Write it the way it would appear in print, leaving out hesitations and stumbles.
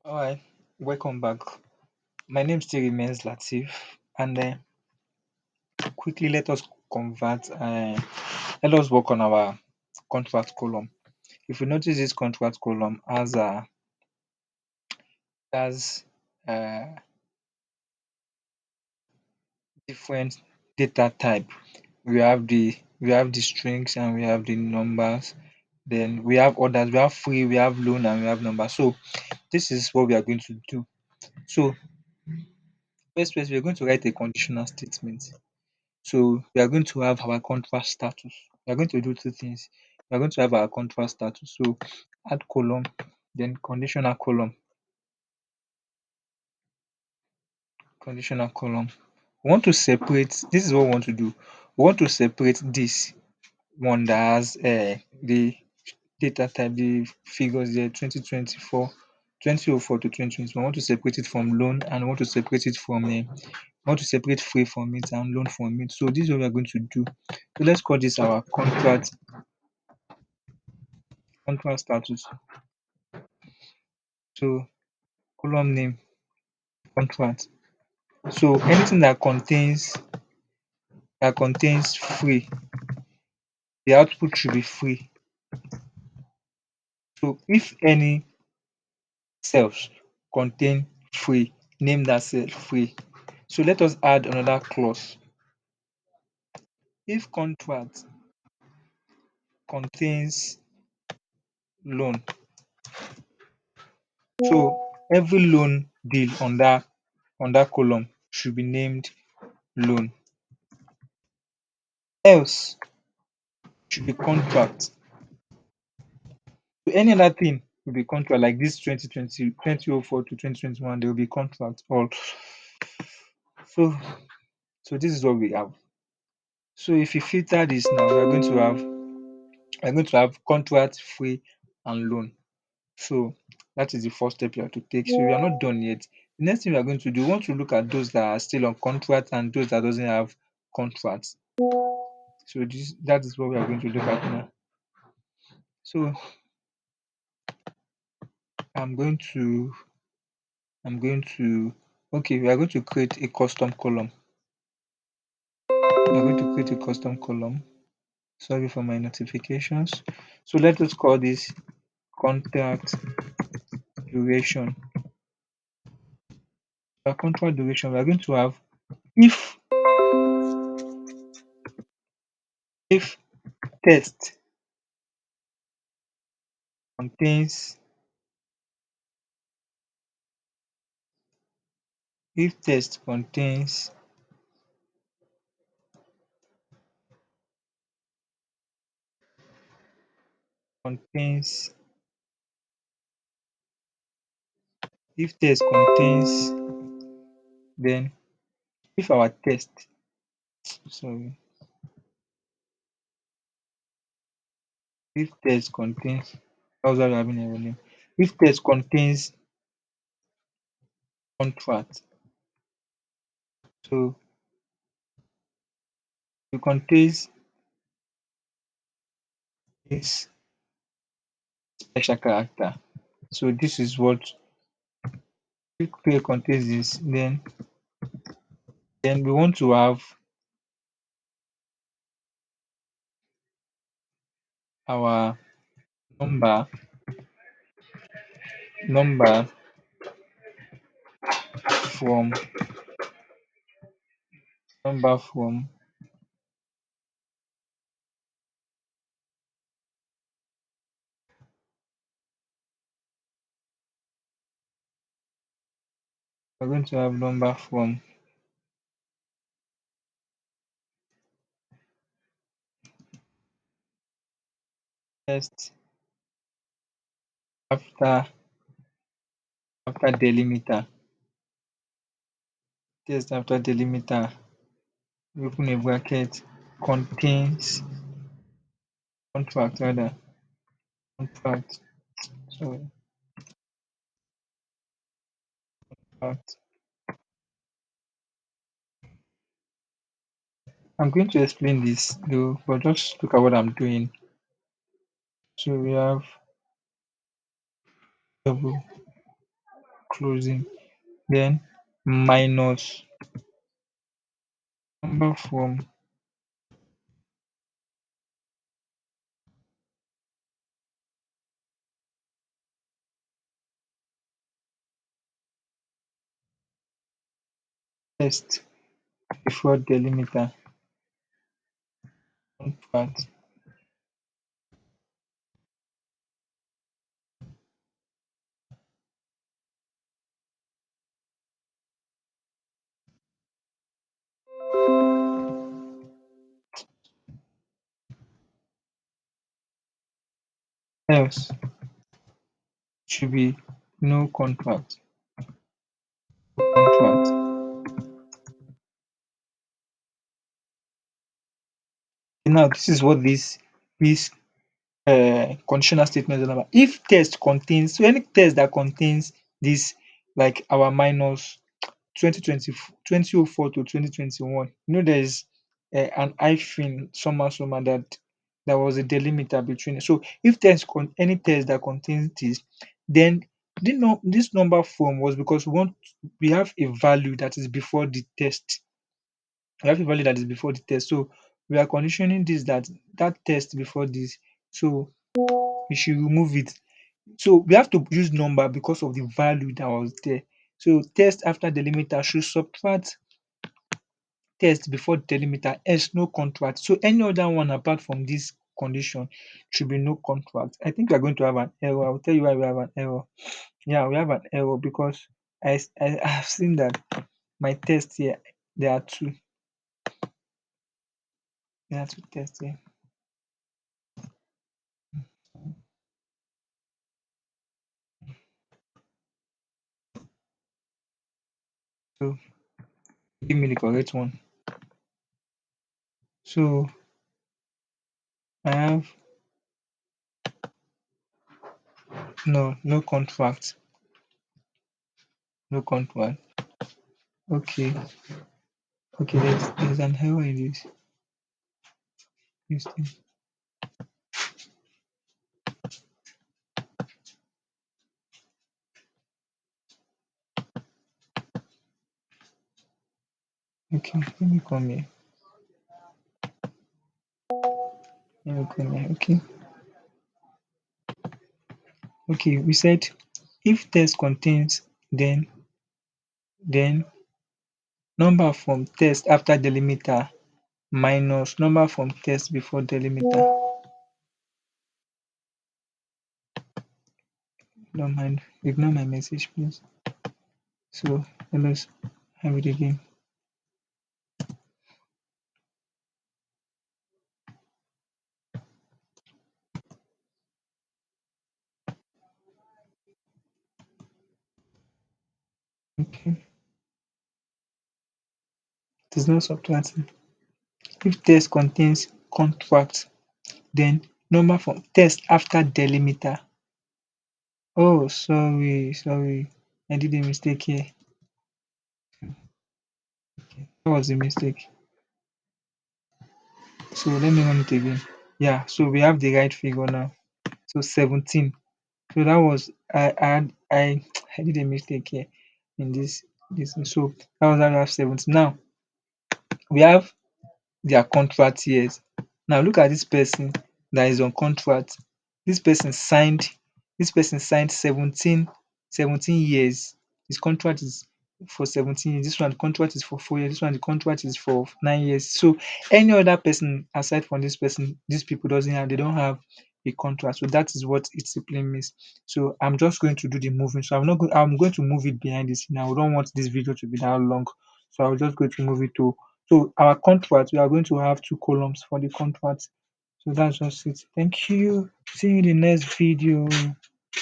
All right, welcome back. My name still remains Latif, and quickly let us convert. Let us work on our contract column. If you notice, this contract column has uh, different data type. We have the strings and we have the numbers. Then we have others. We have free, we have loan, and we have number. So this is what we are going to do. So first, we are going to write a conditional statement. So we are going to have our contract status. We are going to do two things. We are going to have our contract status. So add column, then conditional column, conditional column. We want to separate. This is what we want to do. We want to separate this one that has the data type, the figures there 2024, 2004 to 2021. We want to separate it from loan and we want to separate it from want to separate free from it and loan from it. So this is what we are going to do. So let's call this our contract status. So column name contract. So anything that contains free, the output should be free. So if any cells contain free, name that cell free. So let us add another clause. If contract contains loan, so every loan deal on that column should be named loan. Else should be contract. So any other thing will be contract like this 2020, 2004 to 2021, they will be contract all. So this is what we have. So if you filter this now, we're going to have contract, free, and loan. So that is the first step you have to take. So we are not done yet. The next thing we are going to do, we want to look at those that are still on contract and those that doesn't have contracts. So that is what we are going to look at now. So I'm going to I'm going to okay, we are going to create a custom column. We're going to create a custom column. Sorry for my notifications. So let us call this contract duration. Our contract duration, we are going to have if if test contains if test contains if test contains then if our test sorry if test contains I was having a name. If test contains contract, so it contains this special character. So this is what if pair contains this, then we want to have our number number from number from we're going to have number from test after delimiter. Test after delimiter, open a bracket, contains contract rather contract sorry contract. I'm going to explain this though, but just look at what I'm doing. So we have double closing, then minus number from test before delimiter contract else should be no contract. Now this is what this conditional statement is all about. If test contains so any test that contains this, like our minus 2020 2004 to 2021, there is an hyphen somewhere that there was a delimiter between it. So if any test that contains this, then this number form was because we have a value that is before the test. We have a value that is before the test. So we are conditioning this that test before this. So we should remove it. So we have to use number because of the value that was there. So test after delimiter should subtract test before delimiter, else no contract. So any other one apart from this condition should be no contract. I think we are going to have an error. I'll tell you why we have an error. Yeah, we have an error because I have seen that my test here, there are two. There are two tests here. So give me the correct one. So I have no contract. No contract. Okay. Okay, there's an error in this thing. Okay, let me come here. Let me come here. Okay. Okay, we said if text contains then number from text after delimiter minus number from text before delimiter. Don't mind, ignore my message please. So let us have it again. Okay. It is not subtracting. If text contains contract, then number from text after delimiter. Oh, sorry. I did a mistake here. That was a mistake. So let me run it again. Yeah, so we have the right figure now. So 17. So that was I did a mistake here in this. So that was how we have 17. Now we have their contract years. Now look at this person that is on contract. This person signed this person signed 17 years. His contract is for 17 years. This one the contract is for 4 years. This one the contract is for 9 years. So any other person aside from this person, these people they don't have a contract. So that is what it simply means. So I'm just going to do the moving. So I'm going to move it behind the scene. I don't want this video to be that long. So I'm just going to move it to so our contract, we are going to have two columns for the contract. So that's just it. Thank you. See you in the next video.